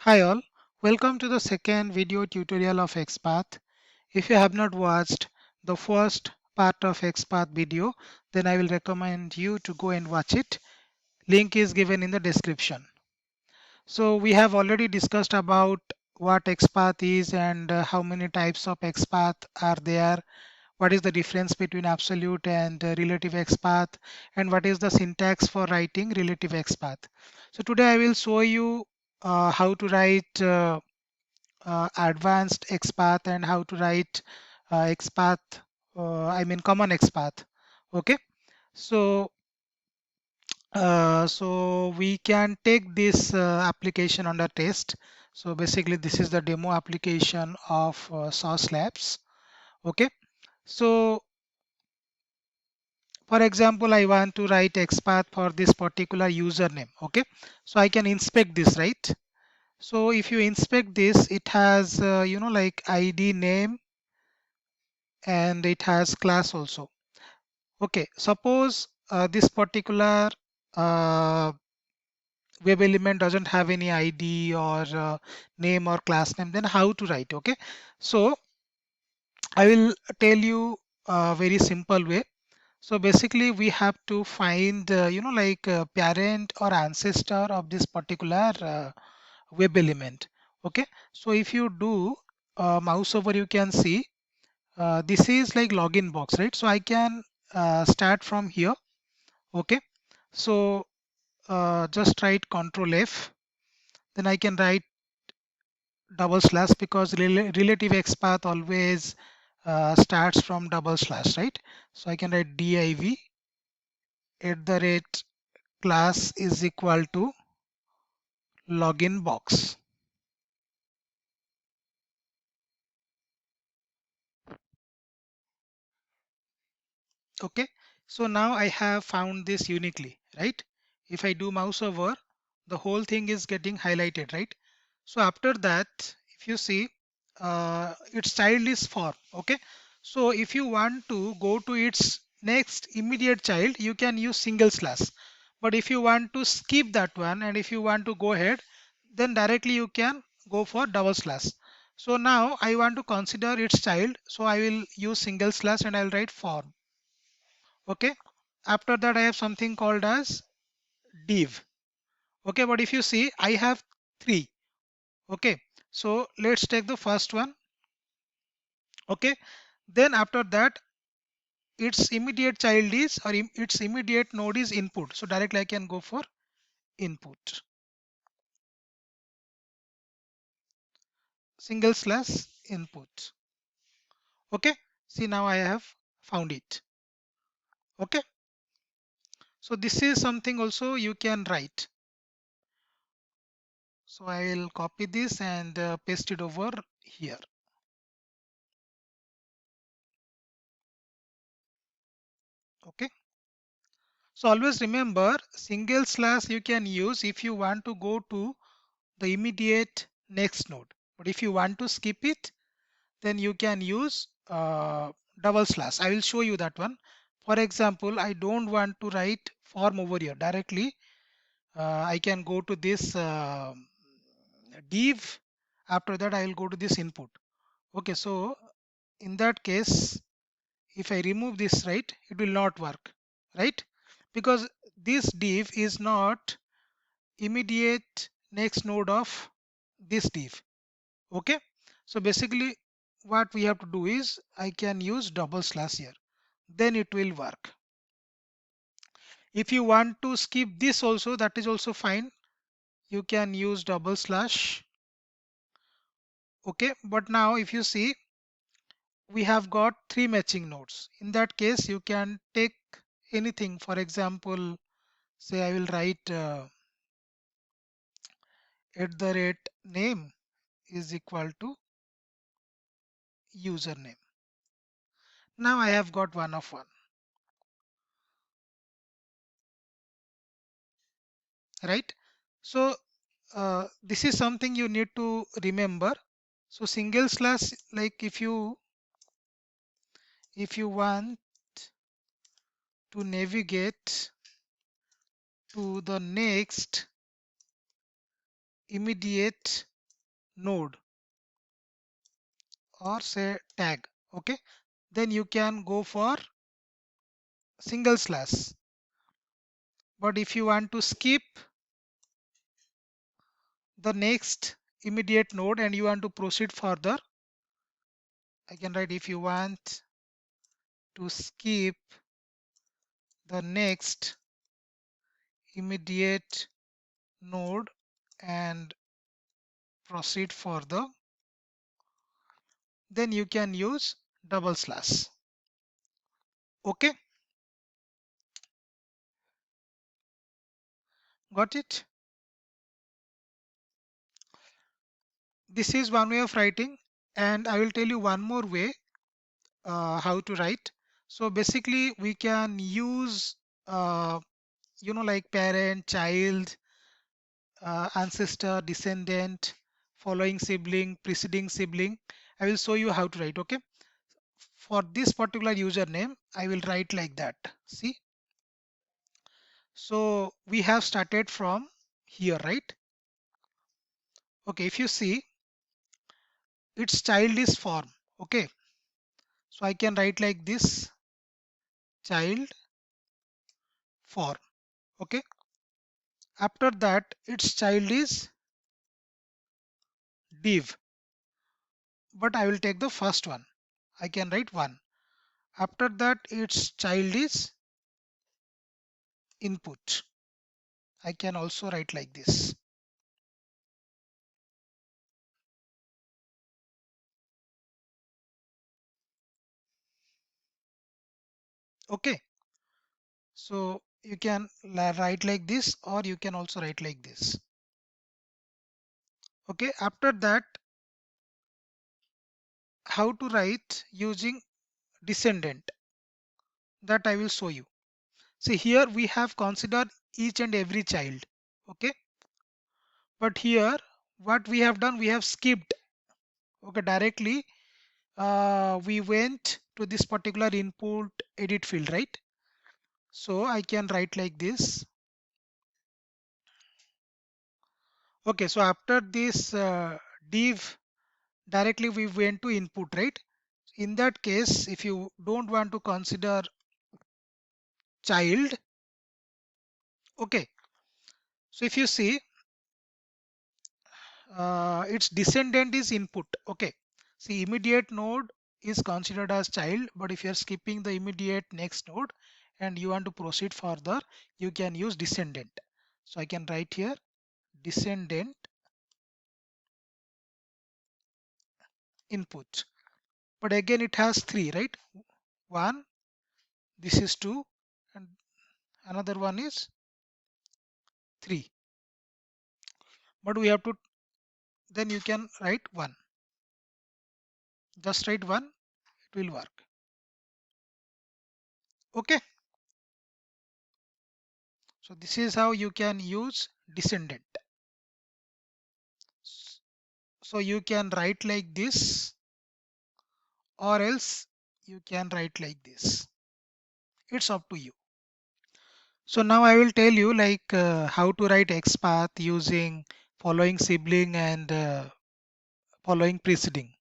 Hi all, welcome to the second video tutorial of XPATH. If you have not watched the first part of XPATH video, then I will recommend you to go and watch it. Link is given in the description. So we have already discussed about what XPATH is and how many types of XPATH are there, what is the difference between absolute and relative XPath, and what is the syntax for writing relative XPath. So today I will show you how to write advanced XPath and how to write XPath, common XPath. Okay, so we can take this application under test. So basically this is the demo application of Sauce Labs. Okay, so for example, I want to write XPath for this particular username. Okay, so I can inspect this, right? So if you inspect this, it has like ID, name, and it has class also. Okay, suppose this particular uh, web element doesn't have any ID or name or class name, then how to write? Okay, so I will tell you a very simple way. So basically we have to find parent or ancestor of this particular web element. Okay, so if you do mouse over, you can see this is like login box, right? So I can start from here. Okay, so just write Control F, then I can write double slash because relative XPath always starts from double slash, right? So I can write div at the rate class is equal to login box. Okay, so now I have found this uniquely, right? If I do mouse over, the whole thing is getting highlighted, right? So after that, if you see, its child is form. Okay, so if you want to go to its next immediate child, you can use single slash. But if you want to skip that one and if you want to go ahead, then directly you can go for double slash. So now I want to consider its child, so I will use single slash and I'll write form. Okay, after that I have something called as div. Okay, but if you see, I have three. Okay, so let's take the first one. Okay, then after that its immediate child is or its immediate node is input, so directly I can go for input, single slash input. Okay, see, now I have found it. Okay, so this is something also you can write. So I will copy this and paste it over here. Okay, so always remember, single slash you can use if you want to go to the immediate next node, but if you want to skip it, then you can use double slash. I will show you that one. For example, I don't want to write form over here directly. I can go to this div. After that I will go to this input. Okay, so in that case, if I remove this, right, it will not work, right? Because this div is not immediate next node of this div. Okay, so basically what we have to do is I can use double slash here, then it will work. If you want to skip this also, that is also fine, you can use double slash. Okay, but now if you see, we have got three matching nodes. In that case you can take anything. For example, say I will write at the rate name is equal to username. Now I have got one of one, right? So this is something you need to remember. So single slash, like if you want to navigate to the next immediate node or say tag. Okay, then you can go for single slash. But if you want to skip the next immediate node and you want to proceed further, I can write if you want to skip the next immediate node and proceed further, then you can use double slash. Okay, got it? This is one way of writing, and I will tell you one more way how to write. So basically we can use like parent, child, ancestor, descendant, following sibling, preceding sibling. I will show you how to write. Okay, for this particular username I will write like that. See, so we have started from here, right? Okay, if you see, its child is form. Okay, so I can write like this, child form. Okay, after that its child is div, but I will take the first one. I can write 1. After that its child is input. I can also write like this. Okay, so you can write like this or you can also write like this. Okay, after that how to write using descendant, that I will show you. See, here we have considered each and every child. Okay, but here what we have done, we have skipped. Okay, directly we went to this particular input edit field, right? So I can write like this. Okay, so after this div, directly we went to input, right? In that case, if you don't want to consider child, okay, so if you see its descendant is input. Okay, see, immediate node is considered as child, but if you are skipping the immediate next node and you want to proceed further, you can use descendant. So I can write here descendant input, but again it has 3, right? 1, this is 2, and another one is 3, but we have to, then you can write 1, just write 1, it will work. Okay, so this is how you can use descendant. So you can write like this or else you can write like this, it's up to you. So now I will tell you like how to write XPATH using following sibling and following preceding.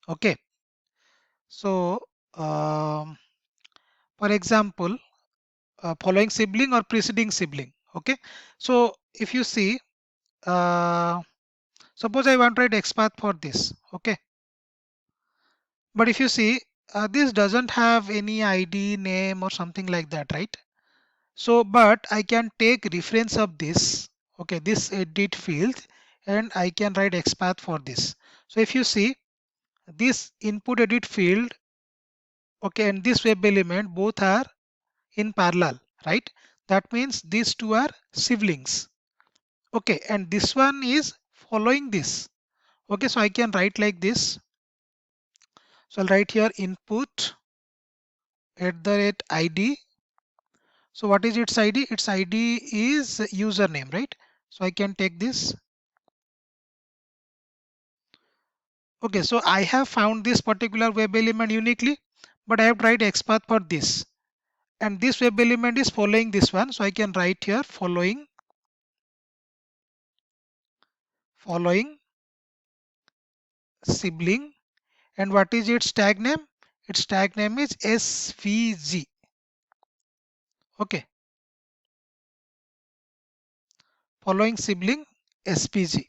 Okay, so for example, following sibling or preceding sibling. Okay, so if you see, suppose I want to write XPath for this. Okay, but if you see, this doesn't have any ID name or something like that, right? So but I can take reference of this, okay, this edit field, and I can write XPath for this. So if you see, this input edit field, okay, and this web element both are in parallel, right? That means these two are siblings. Okay, and this one is following this. Okay, so I can write like this. So I'll write here input @id. So what is its ID? Its ID is username, right? So I can take this. Okay, so I have found this particular web element uniquely, but I have tried XPath for this. And this web element is following this one. So I can write here following sibling. And what is its tag name? Its tag name is SVG. Okay, following sibling SPG.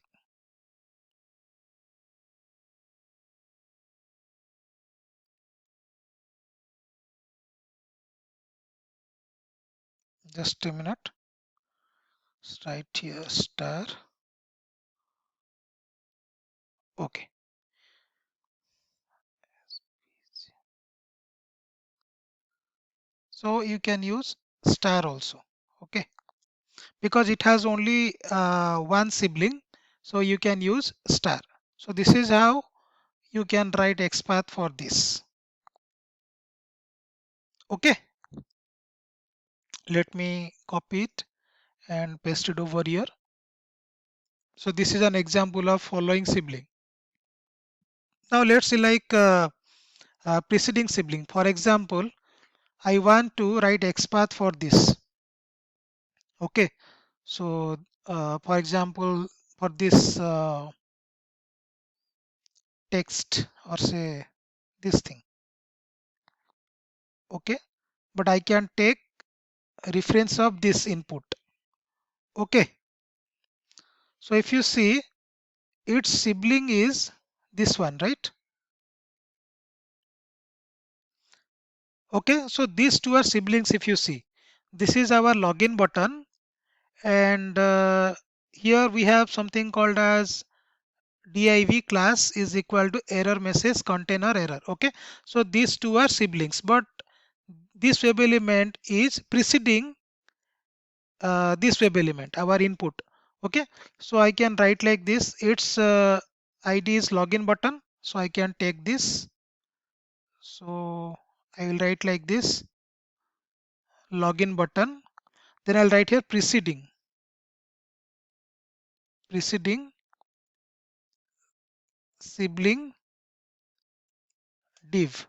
Just a minute. Right here star. Okay. So you can use star also. Okay. Because it has only one sibling, so you can use star. So this is how you can write XPath for this. Okay, let me copy it and paste it over here. So this is an example of following sibling. Now let's see like preceding sibling. For example, I want to write XPath for this. Okay, so for example, for this text or say this thing. Okay, but I can take reference of this input. Okay, so if you see its sibling is this one, right? Okay, so these two are siblings. If you see, this is our login button, and here we have something called as div class is equal to error message container error. Okay, so these two are siblings, but this web element is preceding this web element, our input. Okay, so I can write like this. Its id is login button, so I can take this. So I will write like this, login button. Then I'll write here preceding sibling div.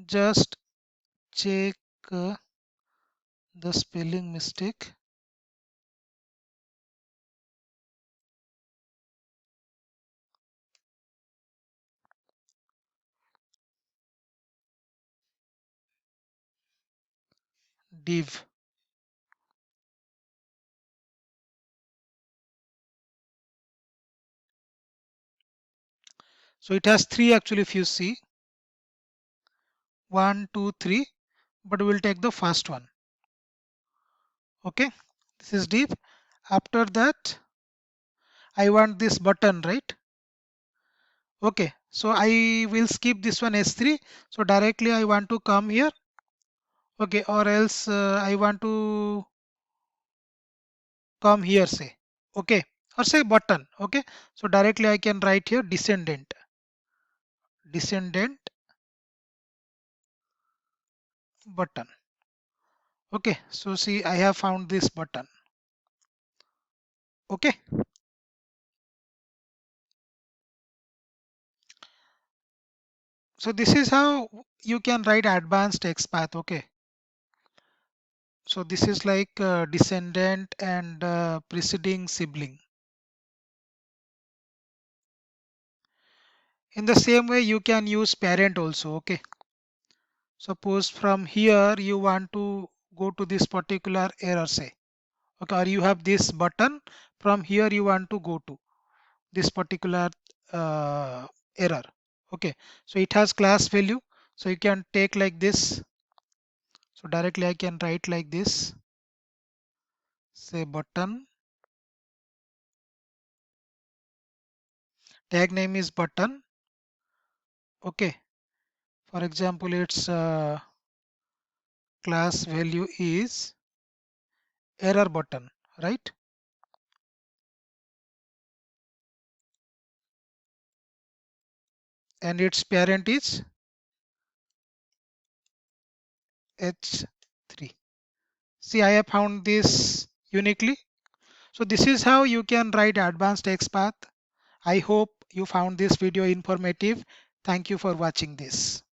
Just check the spelling mistake. Div. So it has three actually. If you see, 1, 2, 3, but we'll take the first one. Okay, this is div. After that, I want this button, right? Okay, so I will skip this one S3. So directly I want to come here. Okay, or else I want to come here, say. Okay, or say button. Okay, so directly I can write here descendant button. Okay, so see, I have found this button. Okay, so this is how you can write advanced XPath. Okay, so this is like descendant and preceding sibling. In the same way, you can use parent also. Okay, suppose from here you want to go to this particular error, say. Okay, or you have this button, from here you want to go to this particular error. Okay, so it has class value, so you can take like this. So directly I can write like this, say button, tag name is button. Okay, for example, its class value is error button, right? And its parent is h3. See, I have found this uniquely. So this is how you can write advanced XPath. I hope you found this video informative. Thank you for watching this.